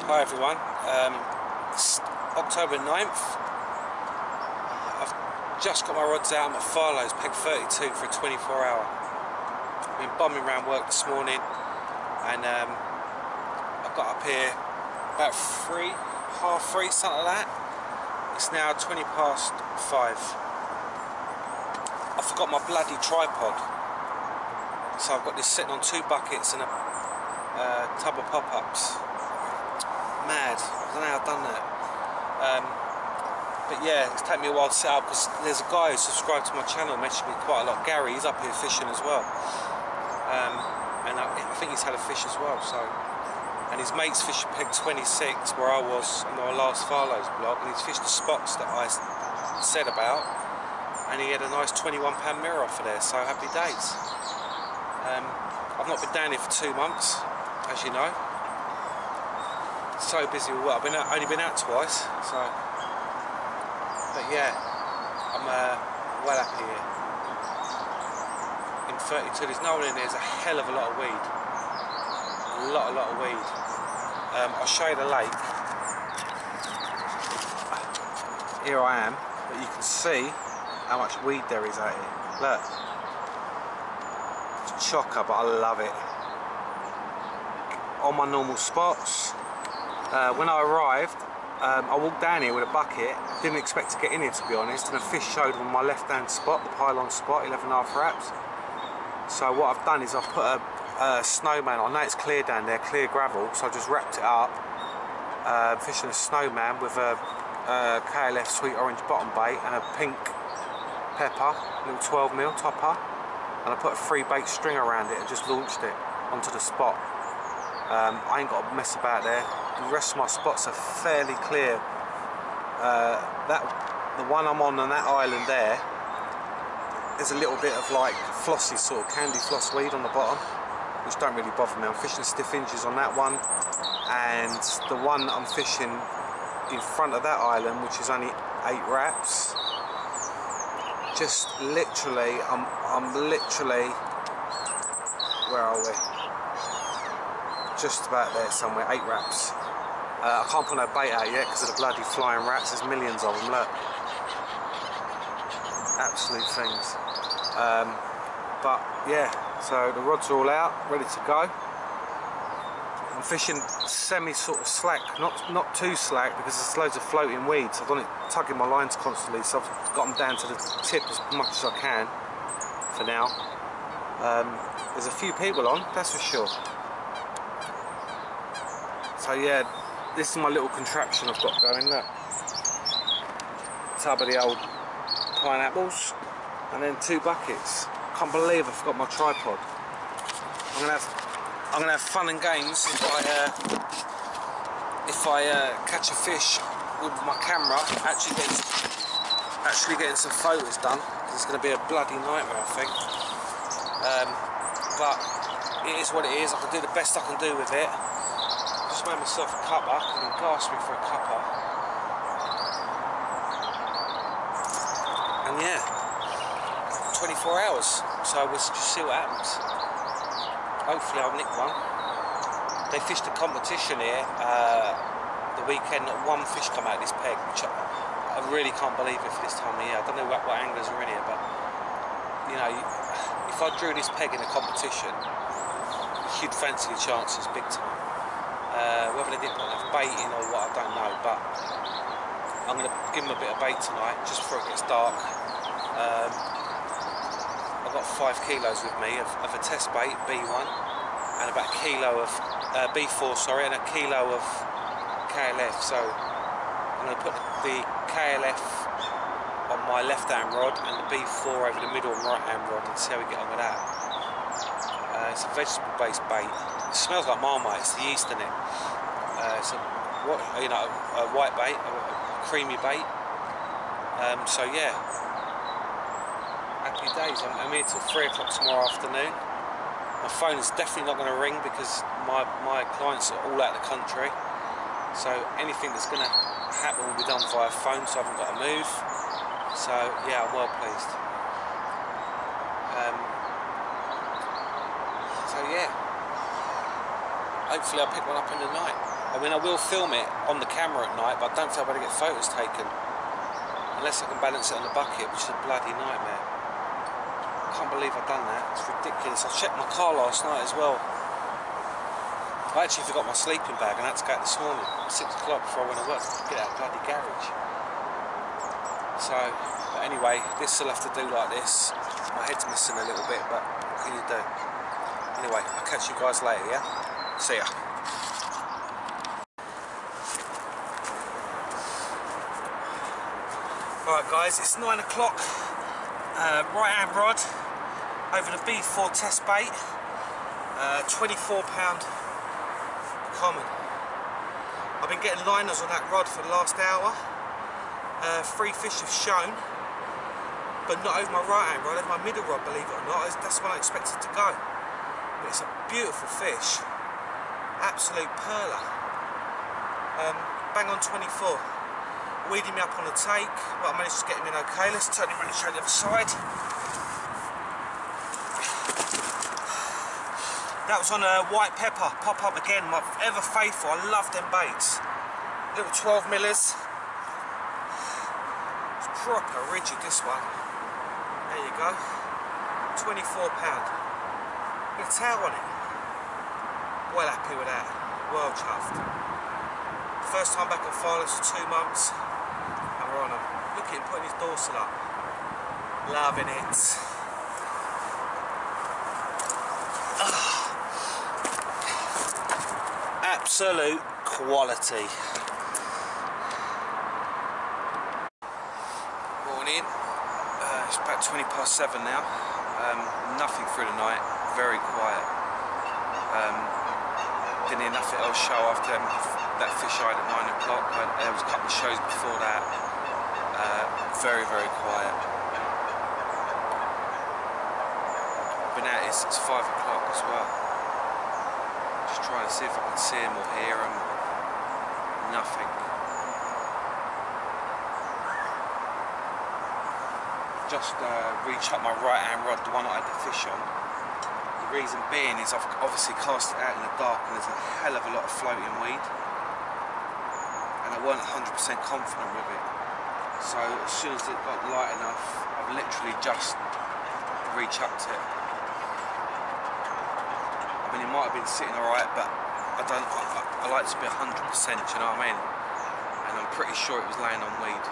Hi everyone, it's October 9th. I've just got my rods out. I'm at Farlows, peg 32 for a 24 hour. I've been bumming around work this morning and I got up here about half three, something like that. It's now 20 past 5. I forgot my bloody tripod, so I've got this sitting on 2 buckets and a tub of pop-ups. Mad, I don't know how I've done that. But yeah, it's taken me a while to set up because there's a guy who subscribed to my channel, mentioned me quite a lot. Gary, he's up here fishing as well. And I think he's had a fish as well. So, and his mate's fishing peg 26 where I was on my last Farlows vlog, and he's fished the spots that I said about, and he had a nice £21 mirror off of there, so happy days. I've not been down here for 2 months, as you know. So busy with work. I've only been out twice, so. But yeah, I'm well happy here. In 32, there's no one in there. There's a hell of a lot of weed. A lot of weed. I'll show you the lake. Here I am, but you can see how much weed there is out here. Look, it's chocker, but I love it. On my normal spots. When I arrived, I walked down here with a bucket. Didn't expect to get in here, to be honest, and a fish showed on my left hand spot, the pylon spot, 11.5 wraps. So what I've done is I've put a snowman. I know it's clear down there, clear gravel, so I just wrapped it up, fishing a snowman with a KLF sweet orange bottom bait and a pink pepper, little 12mm topper, and I put a 3 bait string around it and just launched it onto the spot. I ain't got to mess about there. The rest of my spots are fairly clear. The one I'm on that island there, there's a little bit of like flossy sort of candy floss weed on the bottom, which don't really bother me. I'm fishing stiff hinges on that one, and the one that I'm fishing in front of that island, which is only 8 wraps. Just literally, I'm literally, where are we? Just about there somewhere, 8 wraps. I can't put no bait out yet because of the bloody flying rats. There's millions of them, look. Absolute things. But yeah, so the rods are all out, ready to go. I'm fishing semi sort of slack, not too slack, because there's loads of floating weeds. I've done it tugging my lines constantly, so I've got them down to the tip as much as I can for now. There's a few people on, that's for sure. So yeah, this is my little contraption I've got going, look. Tub of the old pineapples, and then 2 buckets. Can't believe I forgot my tripod. I'm gonna have fun and games if I catch a fish with my camera, actually getting some photos done. It's gonna be a bloody nightmare, I think. But it is what it is. I can do the best I can do with it. Just made myself a cuppa, and he gasped me for a cuppa. And yeah, 24 hours, so we'll just see what happens. Hopefully I'll nick one. They fished a competition here the weekend, not one fish come out of this peg, which I really can't believe it for this time of year. I don't know what anglers are in here, but you know, if I drew this peg in a competition, you'd fancy your chances big time. Whether they didn't put enough bait in or what, I don't know, but I'm going to give them a bit of bait tonight just before it gets dark. I've got 5 kilos with me of a test bait, B1, and about a kilo of B4, sorry, and a kilo of KLF. So I'm going to put the KLF on my left hand rod and the B4 over the middle and right hand rod, and see how we get on with that. It's a vegetable based bait. It smells like Marmite, it's the yeast in it. It's a white bait, a creamy bait. So yeah, happy days. I'm here till 3 o'clock tomorrow afternoon. My phone is definitely not going to ring because my clients are all out of the country. So anything that's going to happen will be done via phone, so I haven't got to move. So yeah, I'm well pleased. So yeah, hopefully I'll pick one up in the night. I mean, I will film it on the camera at night, but I don't think I'm going to get photos taken. Unless I can balance it on the bucket, which is a bloody nightmare. I can't believe I've done that. It's ridiculous. I checked my car last night as well. I actually forgot my sleeping bag and I had to go out this morning at 6 o'clock before I went to work to get out of the bloody garage. So, but anyway, this will have to do like this. My head's missing a little bit, but what can you do? Anyway, I'll catch you guys later, yeah? See ya. Alright guys, it's 9 o'clock, right hand rod over the B4 test bait, £24 common. I've been getting liners on that rod for the last hour. 3 fish have shown, but not over my right hand rod, over my middle rod, believe it or not. That's when I expected to go. But it's a beautiful fish, absolute perler. Bang on 24. Weeding me up on the take, but I managed to get him in okay. Let's turn him around and show the other side. That was on a white pepper, pop up again, my ever faithful. I love them baits. Little 12 millers. It's proper rigid, this one. There you go. £24. With a tail on it. Well happy with that. Well chuffed. First time back on farlows for 2 months. On him. Look at him putting his dorsal up. Loving it. Absolute quality. Morning. It's about 7:20 now. Nothing through the night. Very quiet. Didn't hear nothing else show after that fish I had at 9 o'clock. There was a couple of shows before that. Very, very quiet. Been out here since 5 o'clock as well. Just trying to see if I can see him or hear him. Nothing. Just reach up my right hand rod, the one I had the fish on. The reason being is I've obviously cast it out in the dark and there's a hell of a lot of floating weed. And I weren't 100% confident with it. So as soon as it got light enough, I've literally just re-chucked it. I mean, it might have been sitting alright, but I like to be 100%, you know what I mean? And I'm pretty sure it was laying on weed.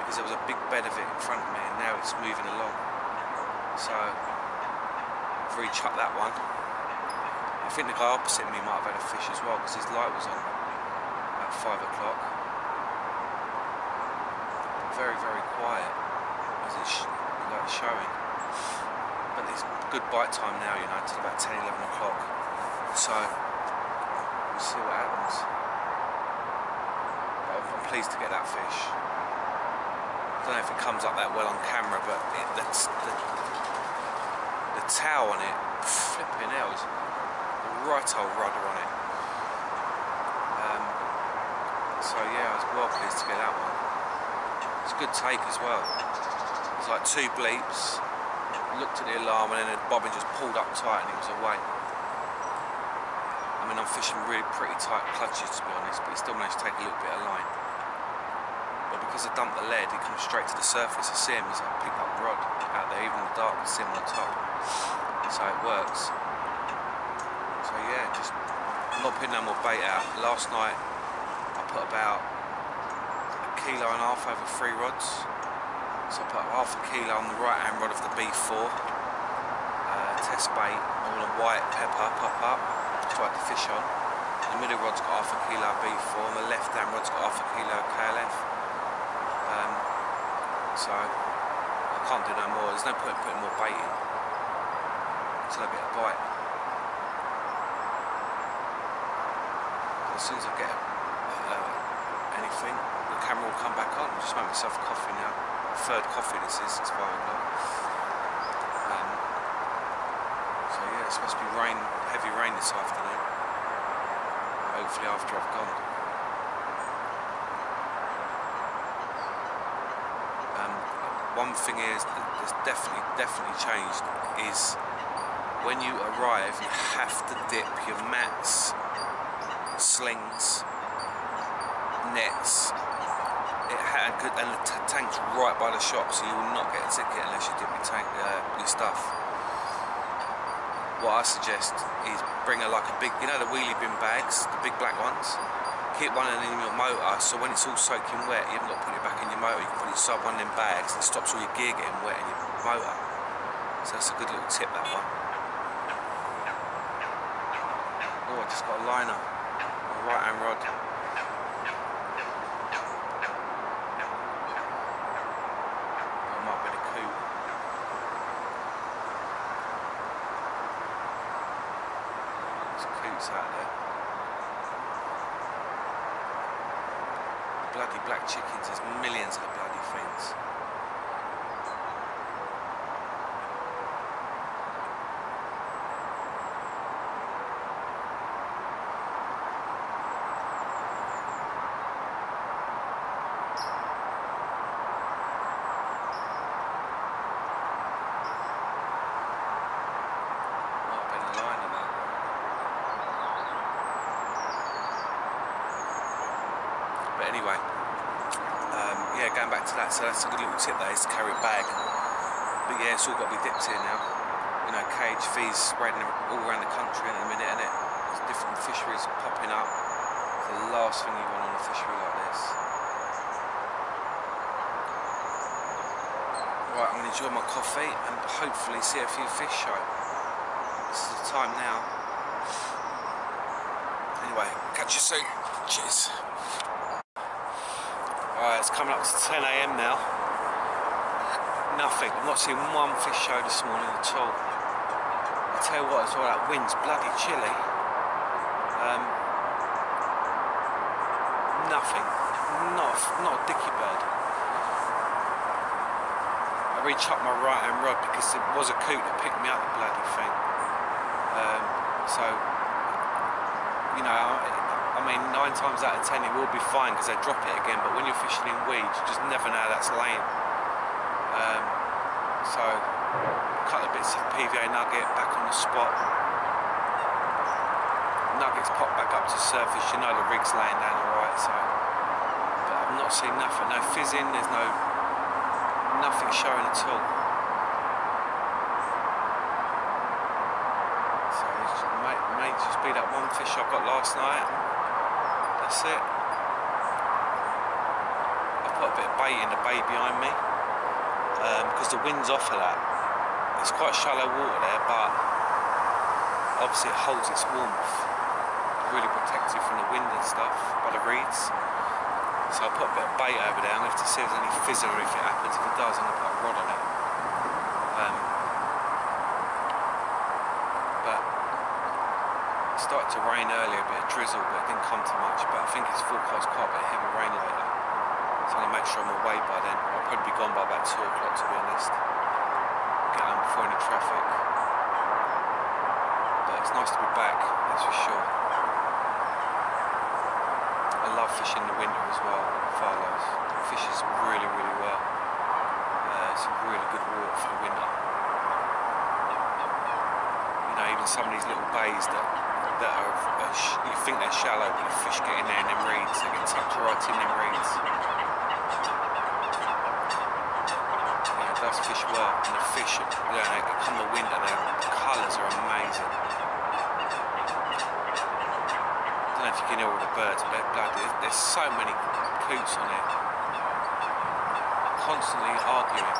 Because there was a big bed of it in front of me and now it's moving along. So, I've re-chucked that one. I think the guy opposite me might have had a fish as well because his light was on at 5 o'clock. Very, very quiet as it's showing. But it's good bite time now, you know, till about 10, 11 o'clock. So, we'll see what happens. But I'm pleased to get that fish. I don't know if it comes up that well on camera, but the tail on it, flipping hell, is a right old rudder on it. So yeah, I was well pleased to get that one. It's a good take as well. It was like 2 bleeps, looked at the alarm and then the bobbin just pulled up tight and it was away. I mean, I'm fishing really pretty tight clutches to be honest, but he still managed to take a little bit of line. But because I dumped the lead, he comes straight to the surface. I see him as I pick up the rod out there, even in the dark, I see him on the top. So it works. So yeah, just I'm not putting no more bait out. Last night I put about 1.5 kilos over 3 rods. So I put half a kilo on the right hand rod of the B4 test bait, all a white pepper pop up, to have the fish on. The middle rod's got half a kilo B4 and the left hand rod's got half a kilo KLF. So I can't do no more. There's no point in putting more bait in until I get a bite. As soon as I get anything, the camera will come back on. I'll just make myself a coffee now. Third coffee this is, it's 5 o'clock. So yeah, it's supposed to be rain, heavy rain this afternoon. Hopefully after I've gone. One thing is that's definitely changed is when you arrive, you have to dip your mats slings, nets. It had good, and the tank's right by the shop, so you will not get a ticket unless you dip your tank, your stuff. What I suggest is bring like a big, you know the wheelie bin bags, the big black ones. Keep one in your motor, so when it's all soaking wet, you haven't got to put it back in your motor. You can put it inside one of them bags. It stops all your gear getting wet in your motor. So that's a good little tip, that one. Oh, I just got a liner, a right hand rod. That might be the coup. There's coots out there. Bloody black chickens, there's millions of the bloody things. But anyway, yeah, going back to that, so that's a good little tip that is to carry a bag. But yeah, it's all got to be dipped here now. You know, cage fees spreading all around the country in a minute, innit? There's different fisheries popping up. It's the last thing you want on a fishery like this. Right, I'm going to enjoy my coffee and hopefully see a few fish show. This is the time now. Anyway, catch you soon. Cheers. Alright, it's coming up to 10 AM now. Nothing. I've not seen one fish show this morning at all. I tell you what, as well, that wind's bloody chilly. Nothing. Not a dicky bird. I re-chucked my right hand rod because there was a coot that picked me up, the bloody thing. So, you know, I mean, 9 times out of 10 it will be fine because they drop it again, but when you're fishing in weeds, you just never know how that's laying. So, a couple of bits of PVA nugget back on the spot. Nuggets pop back up to the surface, you know the rig's laying down alright, so. But I've not seen nothing, no fizzing, there's nothing showing at all. So, it may just be that one fish I got last night. That's it. I've put a bit of bait in the bay behind me because the wind's off of that. It's quite shallow water there, but obviously it holds its warmth, really protected from the wind and stuff by the reeds. So I put a bit of bait over there. I'm going to have to see if there's any fizzing or if it happens. If it does, I'm going to put a rod on it. But it started to rain earlier, a bit of drizzle, but it didn't come to much. But I think it's forecast quite a bit of heavy rain later. So I'm going to make sure I'm away by then. I'll probably be gone by about 2 o'clock, to be honest. Get home before any traffic. But it's nice to be back, that's for sure. I love fishing in the winter as well, farlows. It fishes really, really well. It's a really good water for the winter. You know, even some of these little bays that are you think they're shallow, but the fish get in there in them reeds, they get tucked right in them reeds. Yeah, it does fish well, and the fish, you know, they come the winter, the colours are amazing. I don't know if you can hear all the birds, but there's so many coots on here, constantly arguing.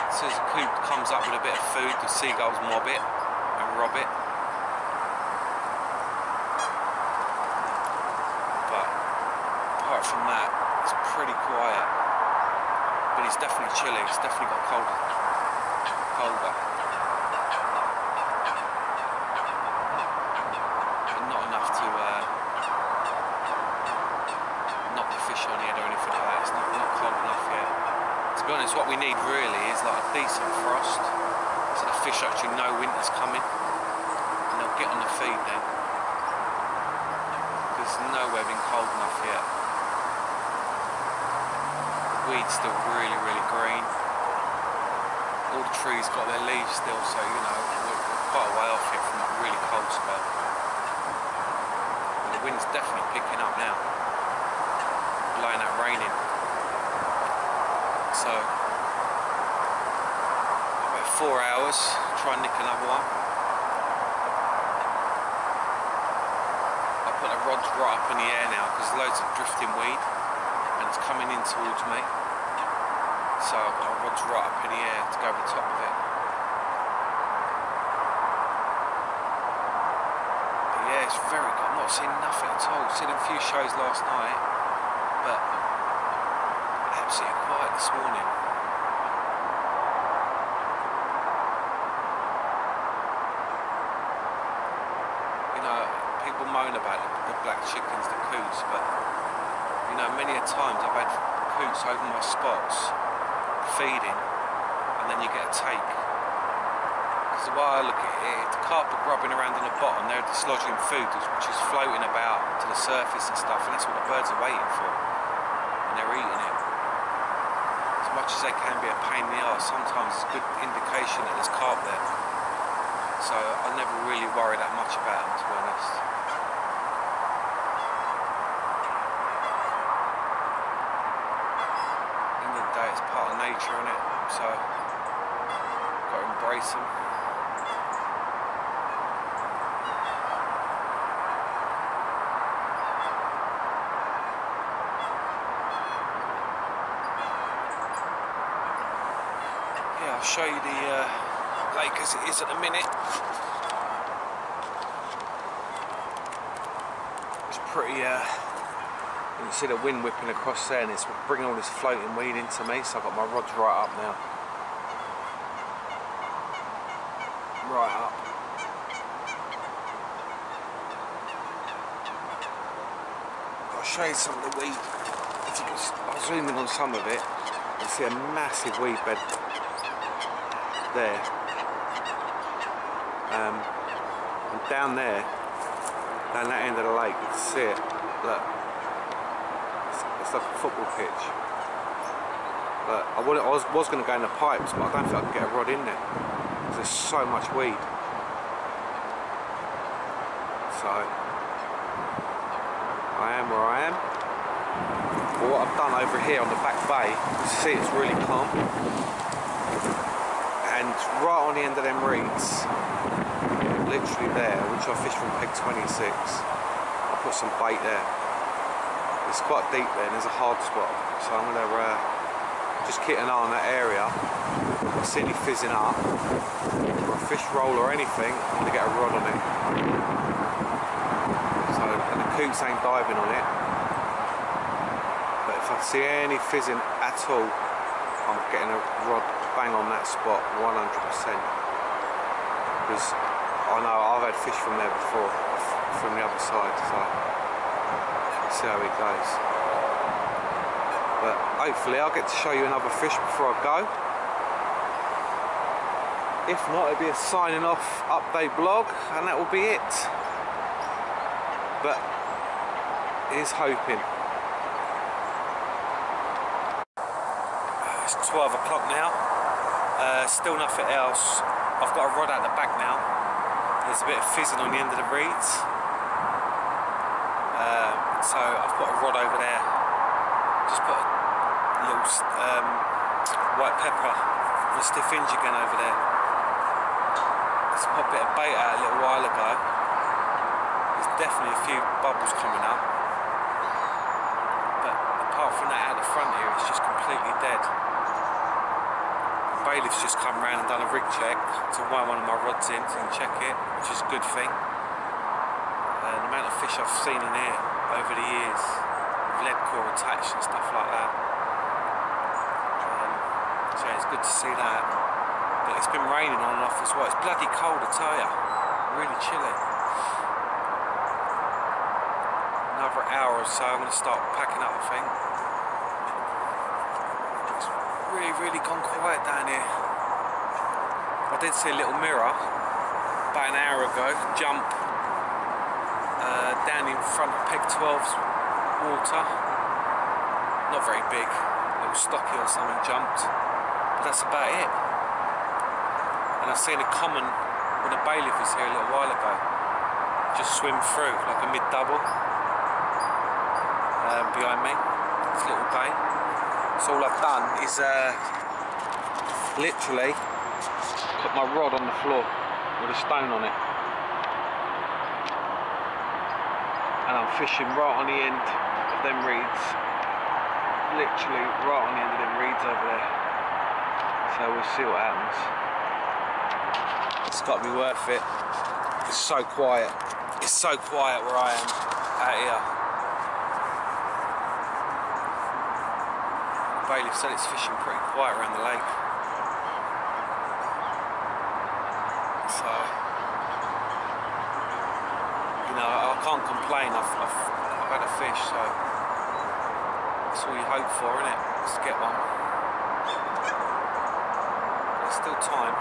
As soon as a coot comes up with a bit of food, the seagulls mob it and rob it. But apart from that, it's pretty quiet. But it's definitely chilly. It's definitely got colder. Not enough to knock the fish on the head or anything like that. It's not cold enough yet. To be honest, what we need really is like a decent frost, so the fish actually know winter's coming, and they'll get on the feed then. Because it's nowhere been cold enough yet. The weed's still really, really green. All the trees got their leaves still, so you know we're quite a way off here from that really cold spell. the wind's definitely picking up now, blowing out raining. So about 4 hours, try and nick another one. I put the rods right up in the air now because there's loads of drifting weed and it's coming in towards me. So I've got my rods right up in the air to go over the top of it. But yeah, it's very good. I'm not seeing nothing at all. Seen a few shows last night, but absolutely quiet this morning. You know, people moan about the black chickens, the coots, but you know, many a times I've had coots over my spots feeding, and then you get a take. Because the way I look at it, the carp are grubbing around in the bottom, they're dislodging food which is floating about to the surface and stuff, and that's what the birds are waiting for, and they're eating it. As much as they can be a pain in the arse, sometimes it's a good indication that there's carp there. So I never really worry that much about them, to be honest. It's part of nature, isn't it? So got to embrace them. Yeah, I'll show you the lake as it is at the minute. It's pretty you can see the wind whipping across there and it's bringing all this floating weed into me, so I've got my rods right up now. Right up. I'll show you some of the weed. I'll zoom in on some of it. You see a massive weed bed there. And down there, down that end of the lake, you can see it. Look. It's like a football pitch. But I was going to go in the pipes, but I don't think I can get a rod in there. There's so much weed. So I am where I am. But what I've done over here on the back bay, you see it's really calm. And right on the end of them reeds, literally there, which I fished from peg 26, I put some bait there. It's quite deep there and there's a hard spot, so I'm going to just keep an eye on that area. If I see any fizzing up, or a fish roll or anything, I'm going to get a rod on it. So, and the coots ain't diving on it, but if I see any fizzing at all, I'm getting a rod bang on that spot 100%. Because I know I've had fish from there before, from the other side, so see how it goes. But hopefully I'll get to show you another fish before I go. If not, it'll be a signing off update vlog and that will be it. But here's hoping. It's 12 o'clock now. Still nothing else. I've got a rod out the back now. There's a bit of fizzing on the end of the reeds. So I've got a rod over there. Just put a little white pepper with a stiff hinge again over there. Just put a bit of bait out a little while ago. There's definitely a few bubbles coming up. But apart from that, out the front here, it's just completely dead. The bailiff's just come round and done a rig check to wind one of my rods in so he can check it, which is a good thing. The amount of fish I've seen in here over the years, with lead core attached and stuff like that. So it's good to see that. But it's been raining on and off as well. It's bloody cold, I tell ya. Really chilly. Another hour or so, I'm going to start packing up, I think. It's really gone quiet down here. I did see a little mirror about an hour ago jump down in front of peg 12's water. Not very big, a little stocky or something jumped, but that's about it. And I seen a common when a bailiff was here a little while ago. just swim through like a mid-double behind me, this little bay. So all I've done is literally put my rod on the floor with a stone on it, and I'm fishing right on the end of them reeds, literally right on the end of them reeds over there. So we'll see what happens. It's got to be worth it. It's so quiet. It's so quiet where I am out here. Bailiff said it's fishing pretty quiet around the lake. So, you know, I can't complain. I've had a fish, so that's all you hope for, isn't it? Just get one. There's still time.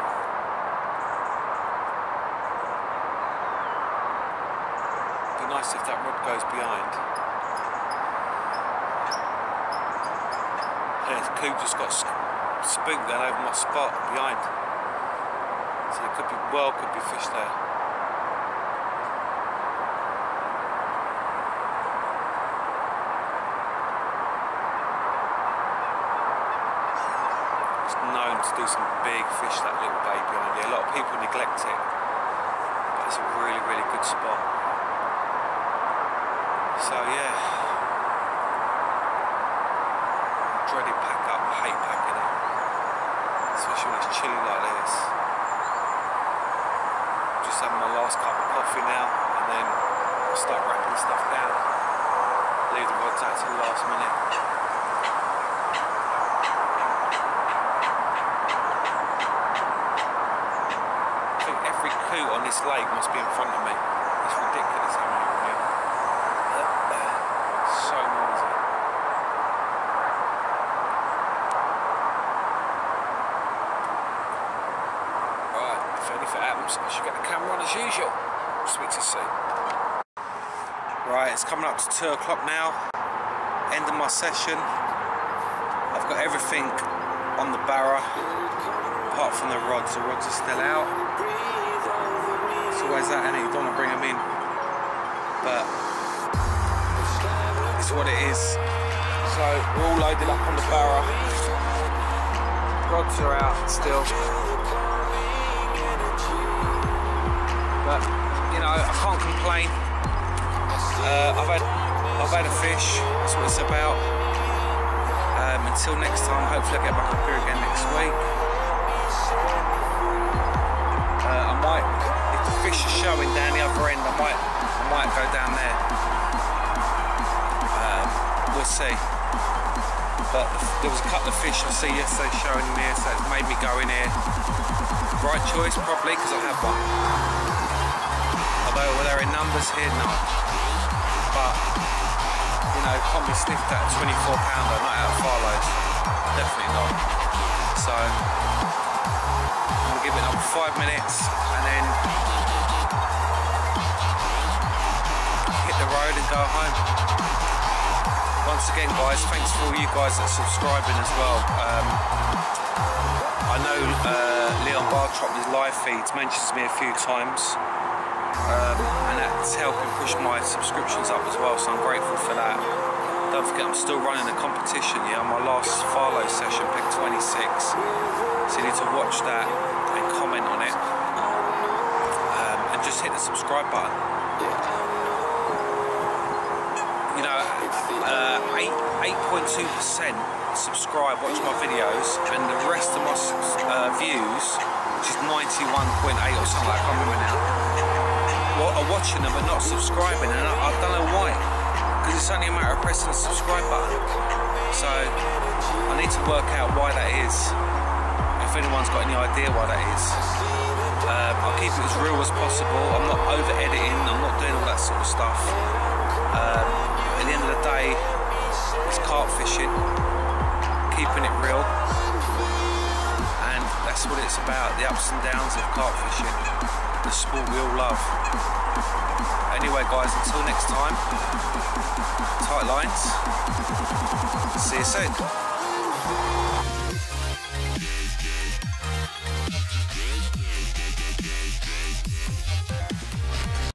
It'd be nice if that rod goes behind. Yeah, the coot just got spooked then over my spot behind. So there could be fish there. It's known to do some big fish, that little bay behind here. A lot of people neglect it, but it's a really, really good spot. So yeah, dreaded pack up. I hate packing it, especially when it's chilly like this. Just having my last cup of coffee now, and then I'll start wrapping stuff down. Leave the rods out till the last minute. I think every coot on this lake must be in front of me. It's ridiculous how many are here. So noisy. Right, if anything happens, I should get the camera on as usual. Sweet to see. Right, it's coming up to 2 o'clock now. End of my session. I've got everything on the barra, apart from the rods. The rods are still out. It's always that, innit? You don't want to bring them in. But it's what it is. So we're all loaded up on the barra. Rods are out still. But you know, I can't complain. I've had a fish. That's what it's about. Until next time, hopefully I'll get back up here again next week. I might, if the fish are showing down the other end, I might go down there. We'll see. But there was a couple of fish I see yesterday showing in here, so it's made me go in here. Right choice, probably, because I have one. Although they're in numbers here, no. But you know, can't be sniffed at a 24-pounder, not out of farlows. Definitely not. So I'm gonna give it another 5 minutes and then hit the road and go home. Once again, guys, thanks for all you guys that are subscribing as well. I know Leon Bartrop with his live feeds mentions me a few times. And that's helping push my subscriptions up as well, so I'm grateful for that. Don't forget, I'm still running a competition here. My last farlow session picked 26, so you need to watch that and comment on it, and just hit the subscribe button. You know, 8.2% subscribe, watch my videos, and the rest of my views, which is 91.8 or something, I can't remember now, are watching them but not subscribing, and I don't know why, because it's only a matter of pressing the subscribe button. So I need to work out why that is, if anyone's got any idea why that is. I'll keep it as real as possible. I'm not over editing, I'm not doing all that sort of stuff. At the end of the day, it's carp fishing, keeping it real, and that's what it's about, the ups and downs of carp fishing, the sport we all love. Anyway guys, until next time, tight lines, see you soon.